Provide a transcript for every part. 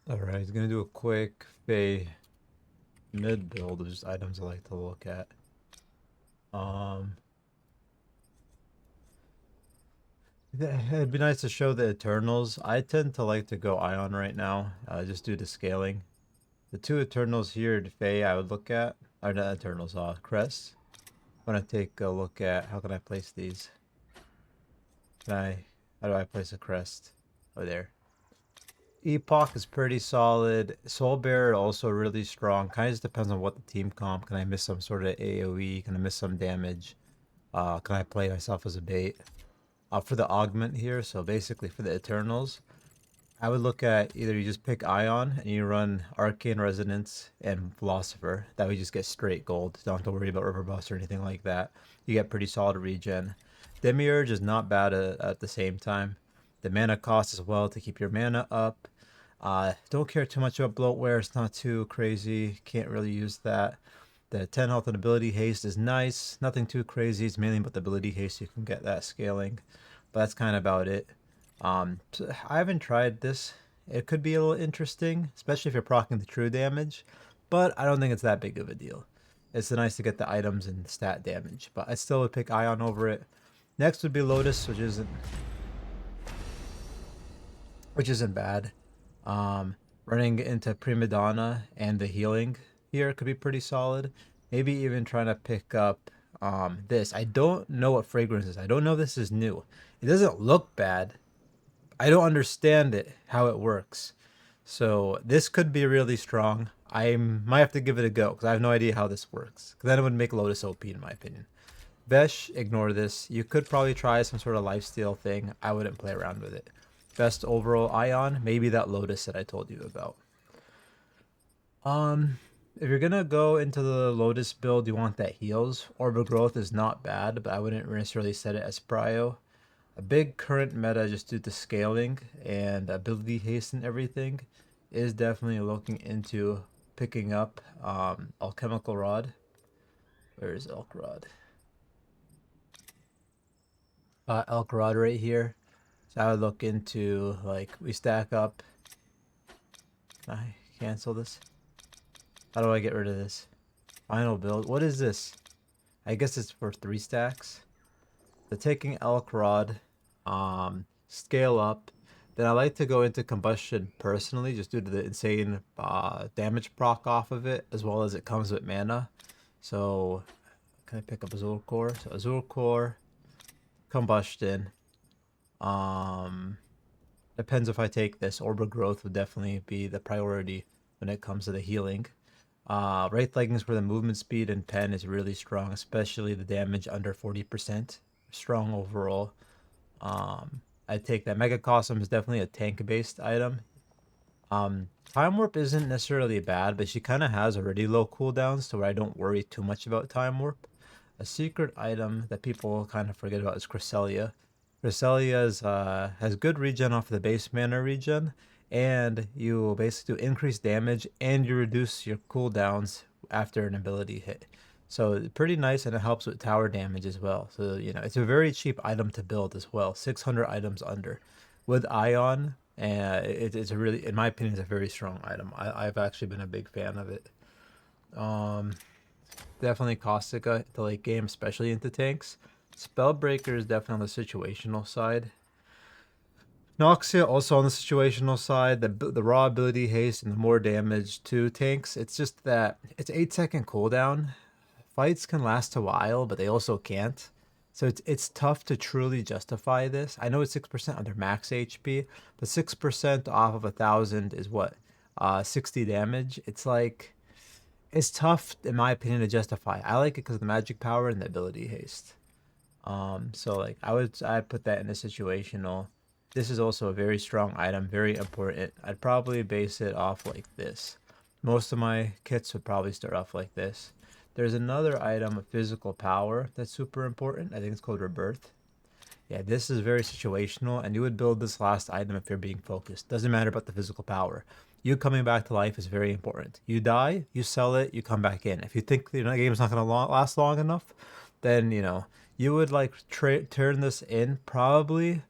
Alright, gonna do a quick Fey mid build of just items I like to look at. Um, it'd be nice to show the Eternals. I tend to like to go Ion right now, just due to scaling. The two Eternals here, the Fey, I would look at, or not Eternals, Crest. I want to take a look at how can I place these. How do I place a Crest? Oh, there. Epoch is pretty solid. Soul Bearer also really strong. Kind of just depends on what the team comp. Can I miss some sort of AoE? Can I miss some damage? Can I play myself as a bait? For the augment here, so basically for the Eternals, I would look at either you just pick Ion and you run Arcane Resonance and Philosopher. That way you just get straight gold. Don't have to worry about River Bust or anything like that. You get pretty solid regen. Demiurge is not bad at the same time. The mana cost as well to keep your mana up. Don't care too much about bloatware. It's not too crazy. Can't really use that. The 10 health and ability haste is nice. Nothing too crazy. It's mainly about the ability haste. You can get that scaling. But that's kind of about it. So I haven't tried this. It could be a little interesting, especially if you're proccing the true damage. But I don't think it's that big of a deal. It's nice to get the items and the stat damage. But I still would pick Ion over it. Next would be Lotus, which isn't bad. Running into Prima Donna and the healing here could be pretty solid. Maybe even trying to pick up this. I don't know what fragrance is. I don't know if this is new. It doesn't look bad. I don't understand it, how it works. So this could be really strong. I might have to give it a go because I have no idea how this works. Because then it would make Lotus OP in my opinion. Vesh, ignore this. You could probably try some sort of lifesteal thing. I wouldn't play around with it. Best overall Ion, maybe that Lotus that I told you about. If you're gonna go into the Lotus build, you want that heals. Orb of Growth is not bad, but I wouldn't necessarily set it as prio. A big current meta just due to scaling and ability haste and everything is definitely looking into picking up Alchemical Rod. Where is Elk Rod? Elk Rod right here. So I would look into, like, we stack up. I cancel this. How do I get rid of this? Final build. What is this? I guess it's for 3 stacks. The taking Elk Rod, scale up. Then I like to go into Combustion personally, just due to the insane damage proc off of it, as well as it comes with mana. So, can I pick up Azul Core? So Azul Core, Combustion. Um, Depends if I take this. Orb of Growth would definitely be the priority when it comes to the healing. Wraith Leggings for the movement speed and pen is really strong, especially the damage under 40%. Strong overall. I'd take that. Mega Cosm is definitely a tank-based item. Time Warp isn't necessarily bad, but she kind of has already low cooldowns, to where I don't worry too much about Time Warp. A secret item that people kind of forget about is Cresselia. Cresselia has good regen off the base mana regen, and you basically do increased damage and you reduce your cooldowns after an ability hit. So pretty nice, and it helps with tower damage as well. So it's a very cheap item to build as well. 600 items under. With Ion, it's a really, in my opinion, it's a very strong item. I've actually been a big fan of it. Um, Definitely Caustica to late game, especially into tanks. Spellbreaker is definitely on the situational side. Noxia also on the situational side. The raw ability haste and the more damage to tanks. It's just that it's 8-second cooldown. Fights can last a while, but they also can't. So it's tough to truly justify this. I know it's 6% under max HP, but 6% off of 1,000 is what? 60 damage. It's tough in my opinion to justify. I like it because of the magic power and the ability haste. So like I'd put that in a situational. This is also a very strong item, very important. I'd probably base it off like this. Most of my kits would probably start off like this. There's another item of physical power that's super important. I think it's called Rebirth. Yeah, this is very situational, and you would build this last item if you're being focused. Doesn't matter about the physical power. You coming back to life is very important. You die, you sell it, you come back in. If you think the game's not going to last long enough, then you would like turn this in probably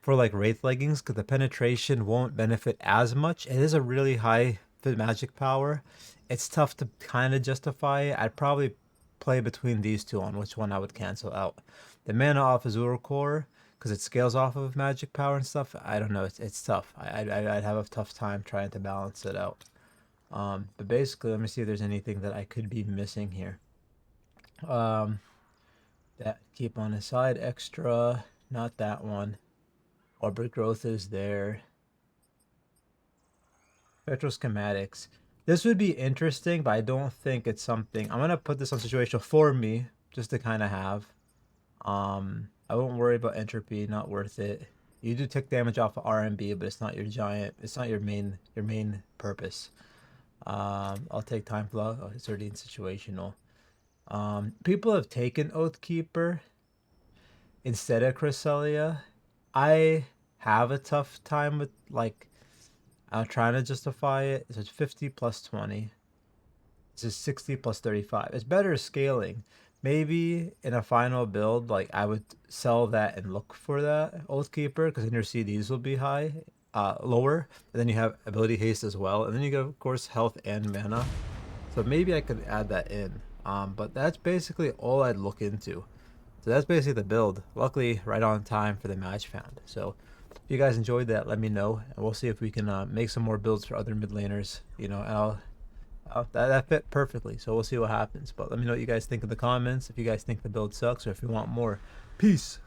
for like Wraith leggings because the penetration won't benefit as much. It is a really high magic power. It's tough to kind of justify it. I'd probably play between these two on which one I would cancel out. The mana off Azure Core because it scales off of magic power and stuff. I don't know. It's tough. I'd have a tough time trying to balance it out. But basically, let me see if there's anything that I could be missing here. That keep on his side extra, not that one. Orbit growth is there. Spectral schematics. This would be interesting, but I don't think it's something. I'm gonna put this on situation for me, just to kind of have. I won't worry about entropy, not worth it. You do take damage off of RMB, but it's not your giant. It's not your main purpose. I'll take time flow. Oh, it's already in situational. People have taken Oathkeeper instead of Cresselia. I have a tough time with, like, I'm trying to justify it. So it's 50 plus 20. This is 60 plus 35. It's better scaling. Maybe in a final build, like, I would sell that and look for that Oathkeeper because then your CDs will be lower. And then you have ability haste as well. And then you get, of course, health and mana. So maybe I could add that in. But that's basically all I'd look into. So that's basically the build. Luckily, right on time for the match found. So if you guys enjoyed that, let me know, and we'll see if we can make some more builds for other mid laners. You know, that fit perfectly. So we'll see what happens. But let me know what you guys think in the comments. If you guys think the build sucks or if you want more. Peace.